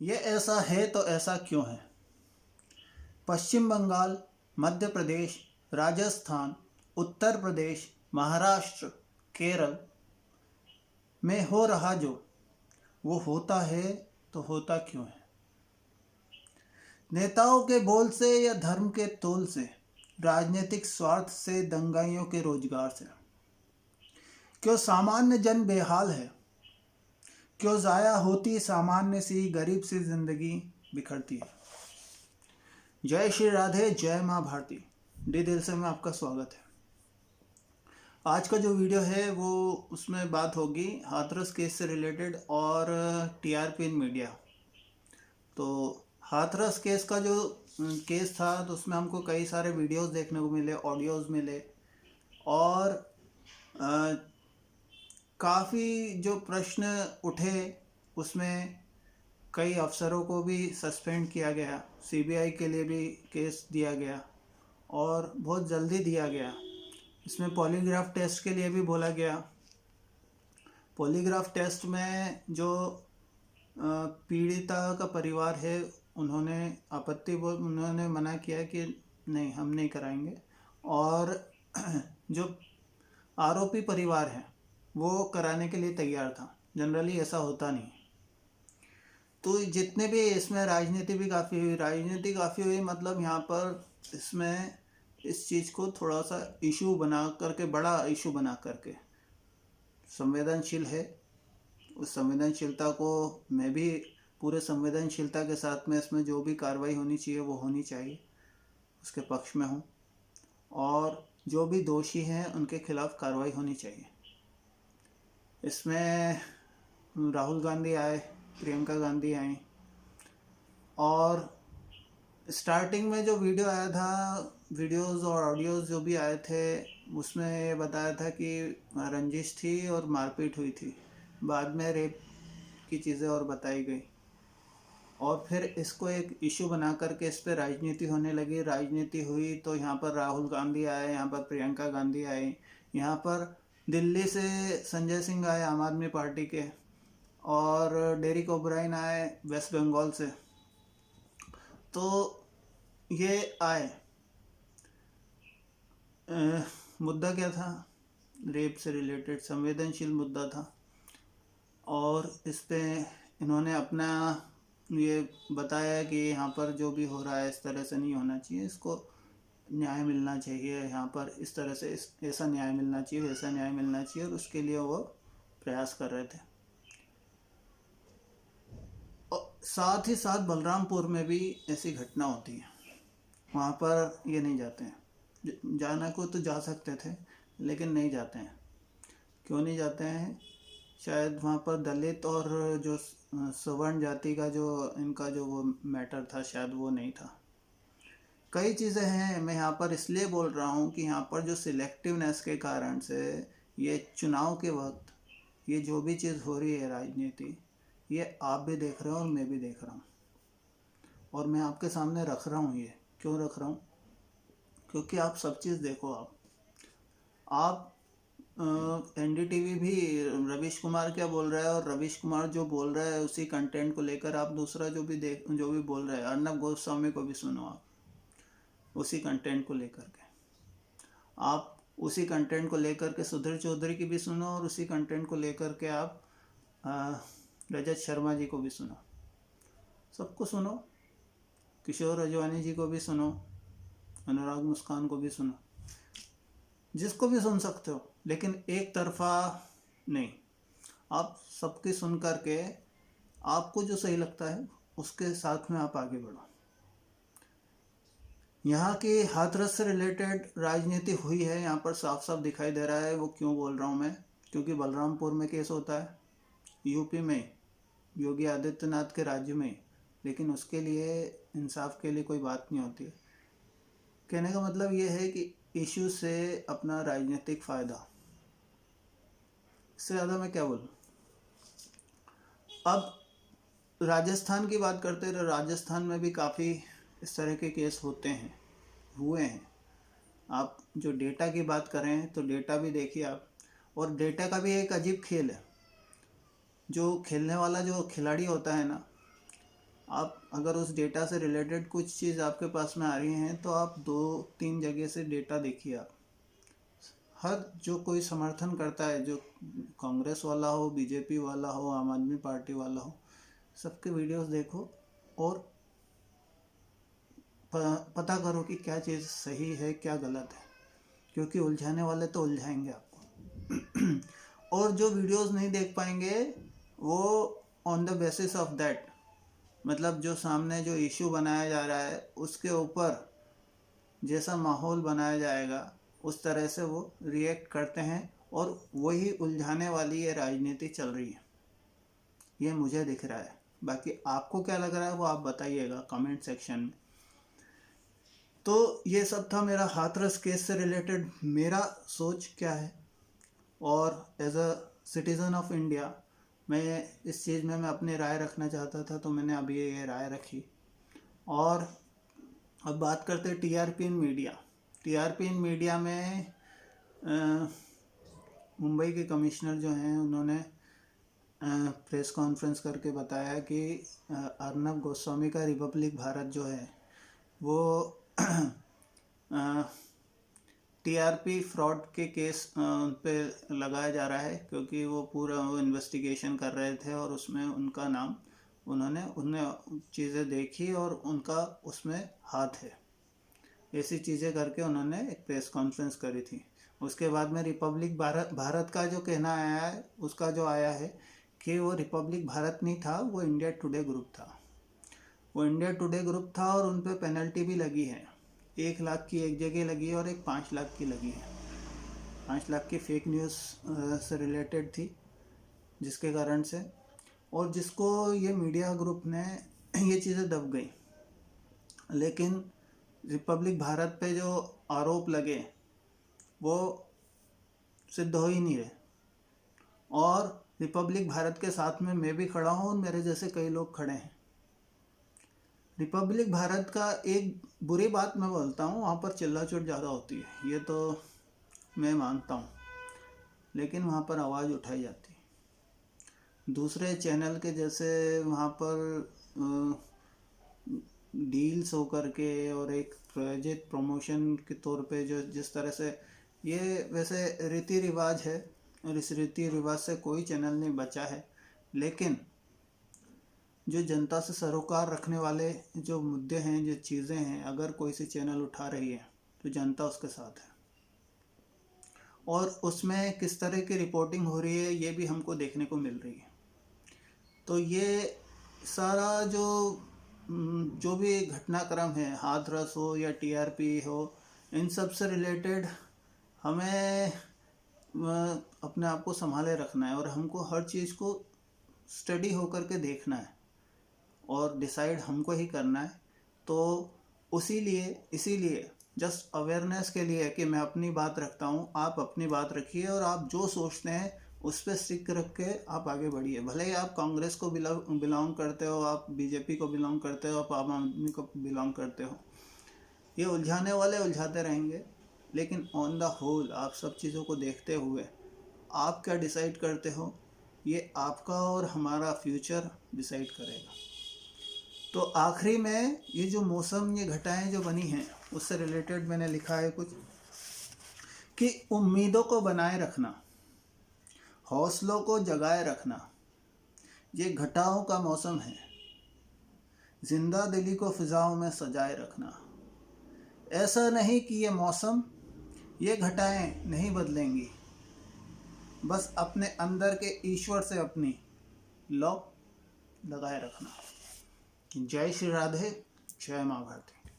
ये ऐसा है तो ऐसा क्यों है। पश्चिम बंगाल, मध्य प्रदेश, राजस्थान, उत्तर प्रदेश, महाराष्ट्र, केरल में हो रहा जो वो होता है तो होता क्यों है। नेताओं के बोल से या धर्म के तोल से, राजनीतिक स्वार्थ से, दंगाइयों के रोजगार से, क्यों सामान्य जन बेहाल है। क्यों जाया होती सामान्य सी गरीब सी जिंदगी बिखरती है। जय श्री राधे, जय माँ भारती। डी दिल से में आपका स्वागत है। आज का जो वीडियो है वो उसमें बात होगी हाथरस केस से रिलेटेड और टीआरपी इन मीडिया। तो हाथरस केस का जो केस था तो उसमें हमको कई सारे वीडियोस देखने को मिले, ऑडियोज मिले और काफ़ी जो प्रश्न उठे उसमें कई अफसरों को भी सस्पेंड किया गया, सीबीआई के लिए भी केस दिया गया और बहुत जल्दी दिया गया। इसमें पॉलीग्राफ टेस्ट के लिए भी बोला गया। पॉलीग्राफ टेस्ट में जो पीड़िता का परिवार है उन्होंने मना किया कि नहीं, हम नहीं कराएंगे। और जो आरोपी परिवार है वो कराने के लिए तैयार था। जनरली ऐसा होता नहीं। तो जितने भी इसमें राजनीति काफ़ी हुई, मतलब यहाँ पर इसमें इस चीज़ को थोड़ा सा इशू बना करके, बड़ा इशू बना करके, संवेदनशील है। उस संवेदनशीलता को मैं भी पूरे संवेदनशीलता के साथ में इसमें जो भी कार्रवाई होनी चाहिए वो होनी चाहिए, उसके पक्ष में हूँ। और जो भी दोषी हैं उनके खिलाफ कार्रवाई होनी चाहिए। इसमें राहुल गांधी आए, प्रियंका गांधी आई और स्टार्टिंग में जो वीडियो आया था, वीडियोस और ऑडियोज जो भी आए थे उसमें ये बताया था कि रंजिश थी और मारपीट हुई थी। बाद में रेप की चीज़ें और बताई गई और फिर इसको एक इशू बना करके इस पर राजनीति होने लगी। राजनीति हुई तो यहाँ पर राहुल गांधी आए, यहाँ पर प्रियंका गांधी आई, यहाँ पर दिल्ली से संजय सिंह आए आम आदमी पार्टी के, और डेरिक ओब्रायन आए वेस्ट बंगाल से। तो ये आए, मुद्दा क्या था? रेप से रिलेटेड संवेदनशील मुद्दा था और इस पे इन्होंने अपना ये बताया कि यहाँ पर जो भी हो रहा है इस तरह से नहीं होना चाहिए, इसको न्याय मिलना चाहिए, यहाँ पर इस तरह से ऐसा न्याय मिलना चाहिए, वैसा न्याय मिलना चाहिए, और उसके लिए वो प्रयास कर रहे थे। और साथ ही साथ बलरामपुर में भी ऐसी घटना होती है। वहाँ पर ये नहीं जाते हैं, जाना को तो जा सकते थे लेकिन नहीं जाते हैं। क्यों नहीं जाते हैं? शायद वहाँ पर दलित और जो सवर्ण जाति का जो इनका जो वो मैटर था, शायद वो नहीं था। कई चीज़ें हैं। मैं यहाँ पर इसलिए बोल रहा हूँ कि यहाँ पर जो सिलेक्टिवनेस के कारण से ये चुनाव के वक्त ये जो भी चीज़ हो रही है राजनीति, ये आप भी देख रहे हो और मैं भी देख रहा हूँ और मैं आपके सामने रख रहा हूँ। ये क्यों रख रहा हूँ? क्योंकि आप सब चीज़ देखो। आप एनडीटीवी भी रवीश कुमार क्या बोल रहा है और रवीश कुमार जो बोल रहा है उसी कंटेंट को लेकर आप दूसरा जो भी बोल रहा है, अर्नब गोस्वामी को भी सुनो। आप उसी कंटेंट को लेकर के सुधीर चौधरी की भी सुनो और उसी कंटेंट को लेकर के आप रजत शर्मा जी को भी सुनो, सबको सुनो। किशोर रजवानी जी को भी सुनो, अनुराग मुस्कान को भी सुनो, जिसको भी सुन सकते हो, लेकिन एक तरफा नहीं। आप सबकी सुन करके आपको जो सही लगता है उसके साथ में आप आगे बढ़ो। यहाँ की हाथरस से रिलेटेड राजनीति हुई है, यहाँ पर साफ साफ दिखाई दे रहा है। वो क्यों बोल रहा हूँ मैं? क्योंकि बलरामपुर में केस होता है, यूपी में, योगी आदित्यनाथ के राज्य में, लेकिन उसके लिए इंसाफ के लिए कोई बात नहीं होती है। कहने का मतलब ये है कि इशू से अपना राजनीतिक फ़ायदा, इससे ज़्यादा मैं क्या बोलूँ। अब राजस्थान की बात करते हैं तो राजस्थान में भी काफ़ी इस तरह के केस हुए हैं। आप जो डेटा की बात करें तो डेटा भी देखिए आप, और डेटा का भी एक अजीब खेल है। जो खेलने वाला जो खिलाड़ी होता है ना, आप अगर उस डेटा से रिलेटेड कुछ चीज़ आपके पास में आ रही हैं तो आप 2-3 जगह से डेटा देखिए। आप हर जो कोई समर्थन करता है, जो कांग्रेस वाला हो, बीजेपी वाला हो, आम आदमी पार्टी वाला हो, सबके वीडियोस देखो और पता करो कि क्या चीज़ सही है क्या गलत है, क्योंकि उलझाने वाले तो उलझाएंगे आपको। और जो वीडियोस नहीं देख पाएंगे वो on the basis of that, मतलब जो सामने जो इशू बनाया जा रहा है उसके ऊपर जैसा माहौल बनाया जाएगा उस तरह से वो रिएक्ट करते हैं, और वही उलझाने वाली ये राजनीति चल रही है, ये मुझे दिख रहा है। बाकी आपको क्या लग रहा है वो आप बताइएगा कमेंट सेक्शन में। तो ये सब था मेरा हाथरस केस से रिलेटेड, मेरा सोच क्या है, और as a citizen of India मैं इस चीज़ में मैं अपनी राय रखना चाहता था, तो मैंने अभी ये राय रखी। और अब बात करते हैं टीआरपी इन मीडिया। टीआरपी इन मीडिया में मुंबई के कमिश्नर जो हैं उन्होंने प्रेस कॉन्फ्रेंस करके बताया कि अर्नब गोस्वामी का रिपब्लिक भारत जो है वो टीआरपी फ्रॉड के केस उन पे लगाया जा रहा है, क्योंकि वो पूरा वो इन्वेस्टिगेशन कर रहे थे और उसमें उनका नाम उन्होंने चीज़ें देखी और उनका उसमें हाथ है, ऐसी चीज़ें करके उन्होंने एक प्रेस कॉन्फ्रेंस करी थी। उसके बाद में रिपब्लिक भारत का जो कहना आया है, उसका जो आया है कि वो रिपब्लिक भारत नहीं था, वो इंडिया टुडे ग्रुप था। वो इंडिया टुडे ग्रुप था और उन पर पेनल्टी भी लगी है। 1 लाख की एक जगह लगी है और एक 5 लाख की लगी है। 5 लाख की फेक न्यूज़ से रिलेटेड थी, जिसके कारण से, और जिसको ये मीडिया ग्रुप ने ये चीज़ें दब गई। लेकिन रिपब्लिक भारत पे जो आरोप लगे वो सिद्ध हो ही नहीं रहे, और रिपब्लिक भारत के साथ में मैं भी खड़ा हूँ और मेरे जैसे कई लोग खड़े हैं। रिपब्लिक भारत का एक बुरी बात मैं बोलता हूँ, वहाँ पर चिल्ला-चोट ज़्यादा होती है, ये तो मैं मानता हूँ, लेकिन वहाँ पर आवाज़ उठाई जाती है। दूसरे चैनल के जैसे वहाँ पर डील्स होकर के और एक प्रायोजित प्रमोशन के तौर पे जो जिस तरह से ये वैसे रीति रिवाज है, और इस रीति रिवाज से कोई चैनल नहीं बचा है, लेकिन जो जनता से सरोकार रखने वाले जो मुद्दे हैं, जो चीज़ें हैं, अगर कोई सी चैनल उठा रही है तो जनता उसके साथ है, और उसमें किस तरह की रिपोर्टिंग हो रही है ये भी हमको देखने को मिल रही है। तो ये सारा जो भी घटनाक्रम है, हाथरस हो या टीआरपी हो, इन सब से रिलेटेड हमें अपने आप को संभाले रखना है, और हमको हर चीज़ को स्टडी होकर के देखना है और डिसाइड हमको ही करना है। तो इसीलिए जस्ट अवेयरनेस के लिए कि मैं अपनी बात रखता हूँ, आप अपनी बात रखिए, और आप जो सोचते हैं उस पर स्टिक रख के आप आगे बढ़िए। भले ही आप कांग्रेस को बिलोंग करते हो, आप बीजेपी को बिलोंग करते हो, आप आम आदमी को बिलोंग करते हो, ये उलझाने वाले उलझाते रहेंगे, लेकिन ऑन द होल आप सब चीज़ों को देखते हुए आप क्या डिसाइड करते हो, ये आपका और हमारा फ्यूचर डिसाइड करेगा। तो आखिरी में ये जो मौसम, ये घटाएं जो बनी हैं, उससे रिलेटेड मैंने लिखा है कुछ कि उम्मीदों को बनाए रखना, हौसलों को जगाए रखना, ये घटाओं का मौसम है, जिंदा दिली को फिजाओं में सजाए रखना। ऐसा नहीं कि ये मौसम, ये घटाएं नहीं बदलेंगी, बस अपने अंदर के ईश्वर से अपनी लौ लगाए रखना। जय श्री राधे, जय माँ भारती।